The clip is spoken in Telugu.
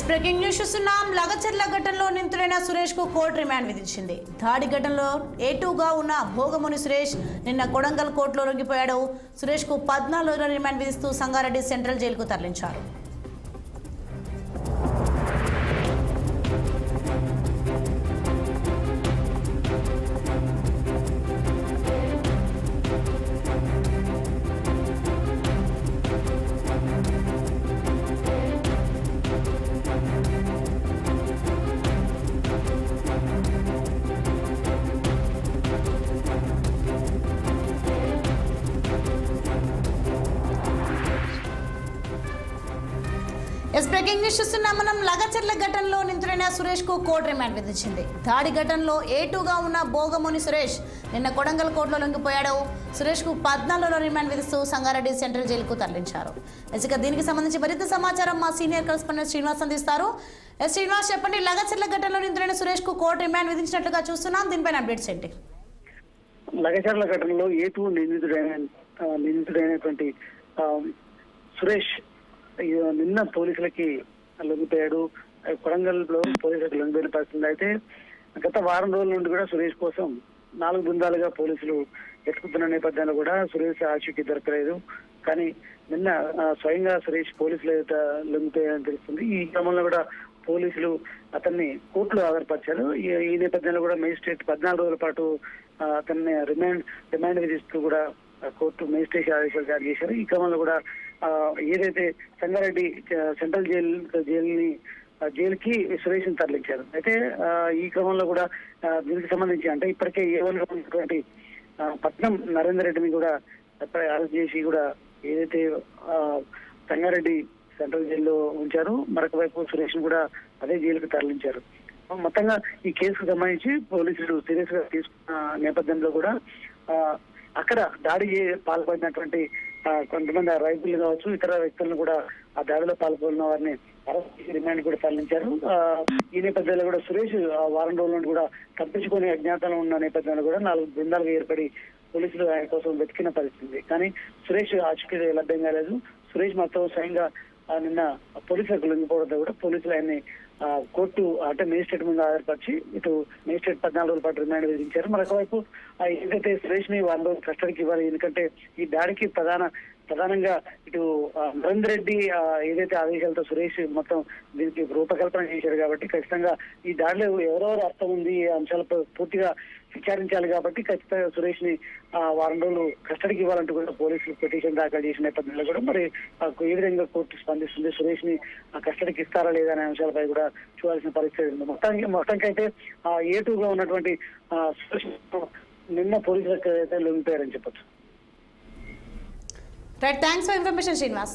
బ్రేకింగ్ న్యూస్ చూస్తున్నాం. లగచర్ల ఘటనలో నిందితుడైన సురేష్ కు కోర్టు రిమాండ్ విధించింది. దాడి ఘటనలో A2గా ఉన్న భోగముని సురేష్ నిన్న కొడంగల్ కోర్టులో లొంగిపోయాడు. సురేష్ కు 14 రోజుల రిమాండ్ విధిస్తూ సంగారెడ్డి సెంట్రల్ జైలుకు తరలించారు. బ్రేకింగ్ న్యూస్ చూస్తున్నాం. మనం లగచర్ల ఘటనలో నిందితుడైన సురేష్ కు కోర్టు రిమాండ్ విధించింది. దాడి ఘటనలో A2గా ఉన్న భోగముని సురేష్ నిన్న కొడంగల్ కోర్టులో లొంగిపోయాడు. సురేష్ కు 14 రోజుల రిమాండ్ విధిస్తూ సంగారెడ్డి సెంట్రల్ జైలుకు తరలించారు. ఇక దీనికి సంబంధించి మరింత సమాచారం మా సీనియర్ కరెస్పాండెంట్ శ్రీనివాస్ అందిస్తారు. శ్రీనివాస్, చెప్పండి, లగచర్ల ఘటనలో నిందితుడైన సురేష్ కు కోర్టు రిమాండ్ విధించినట్లుగా చూస్తున్నాం. దీనిపైన అప్డేట్స్ ఏంటి? లగచర్ల ఘటనలో A2 నిందితుడైనటువంటి సురేష్ నిన్న పోలీసులకి లొంగిపోయాడు. కొడంగల్ లో పోలీసులకు లొంగిపోయిన పరిస్థితి. అయితే గత వారం రోజుల నుండి కూడా సురేష్ కోసం 4 బృందాలుగా పోలీసులు వెతుకుతున్న నేపథ్యంలో కూడా సురేష్ ఆచూకీ దొరకలేదు. కానీ నిన్న స్వయంగా సురేష్ పోలీసులు లొంగిపోయారని తెలుస్తుంది. ఈ క్రమంలో కూడా పోలీసులు అతన్ని కోర్టులో ఆధారపరిచారు. ఈ నేపథ్యంలో కూడా మేజిస్ట్రేట్ 14 రోజుల పాటు అతన్ని రిమాండ్ విధిస్తూ కూడా కోర్టు మేజిస్ట్రేట్ ఆదేశాలు జారీ చేశారు. ఈ క్రమంలో కూడా ఏదైతే సంగారెడ్డి సెంట్రల్ జైలుకి సురేష్ ని తరలించారు. అయితే ఈ క్రమంలో కూడా దీనికి సంబంధించి అంటే ఇప్పటికే ఏవన్గా ఉన్నటువంటి పట్నం నరేందర్ రెడ్డిని కూడా అరెస్ట్ చేసి కూడా ఏదైతే సంగారెడ్డి సెంట్రల్ జైల్లో ఉంచారు, మరొక వైపు సురేష్ ని కూడా అదే జైలుకు తరలించారు. మొత్తంగా ఈ కేసుకు సంబంధించి పోలీసులు సీరియస్ గా తీసుకున్న నేపథ్యంలో కూడా అక్కడ దాడి పాల్పడినటువంటి కొంతమంది రైతులు కావచ్చు, ఇతర వ్యక్తులను కూడా ఆ దాడిలో పాల్గొన్న వారిని అరెస్ట్ చేసి రిమాండ్ కూడా తరలించారు. ఈ నేపథ్యంలో కూడా సురేష్ వారం రోజుల నుండి కూడా తప్పించుకునే అజ్ఞాతంలో ఉన్న నేపథ్యంలో కూడా 4 బృందాలుగా ఏర్పడి పోలీసులు ఆయన కోసం వెతికిన పరిస్థితి. కానీ సురేష్ ఆచూకీ లభ్యం కాలేదు. సురేష్ మొత్తం స్వయంగా నిన్న పోలీసులకు లొంగిపోవడంతో కూడా పోలీసులు ఆయన్ని కోర్టు అంటే మేజిస్ట్రేట్ ముందు ఆధారపరిచి ఇటు మేజిస్ట్రేట్ 14 రోజుల పాటు రిమాండ్ విధించారు. మరొక వైపు ఏదైతే సురేష్ ని 1 రోజు కస్టడీకి ఇవ్వాలి. ఎందుకంటే ఈ దాడికి ప్రధానంగా ఇటు నరేందర్ రెడ్డి ఏదైతే ఆదేశాలతో సురేష్ మొత్తం దీనికి రూపకల్పన చేశారు కాబట్టి ఖచ్చితంగా ఈ దాడిలో ఎవరెవరు అర్థం ఉంది ఈ అంశాలపై పూర్తిగా విచారించాలి కాబట్టి ఖచ్చితంగా సురేష్ ని వారం రోజులు కస్టడీకి ఇవ్వాలంటూ కూడా పోలీసులు పిటిషన్ దాఖలు చేసిన నేపథ్యంలో కూడా మరి ఏ విధంగా కోర్టు స్పందిస్తుంది, సురేష్ ని కస్టడీకి ఇస్తారా లేదా అనే అంశాలపై కూడా చూడాల్సిన పరిస్థితి ఉంది. మొత్తానికైతే A2గా ఉన్నటువంటి సురేష్ నిన్న పోలీసులకు అయితే లొంగిపోయారని చెప్పొచ్చు. Right, thanks for information Srinivas.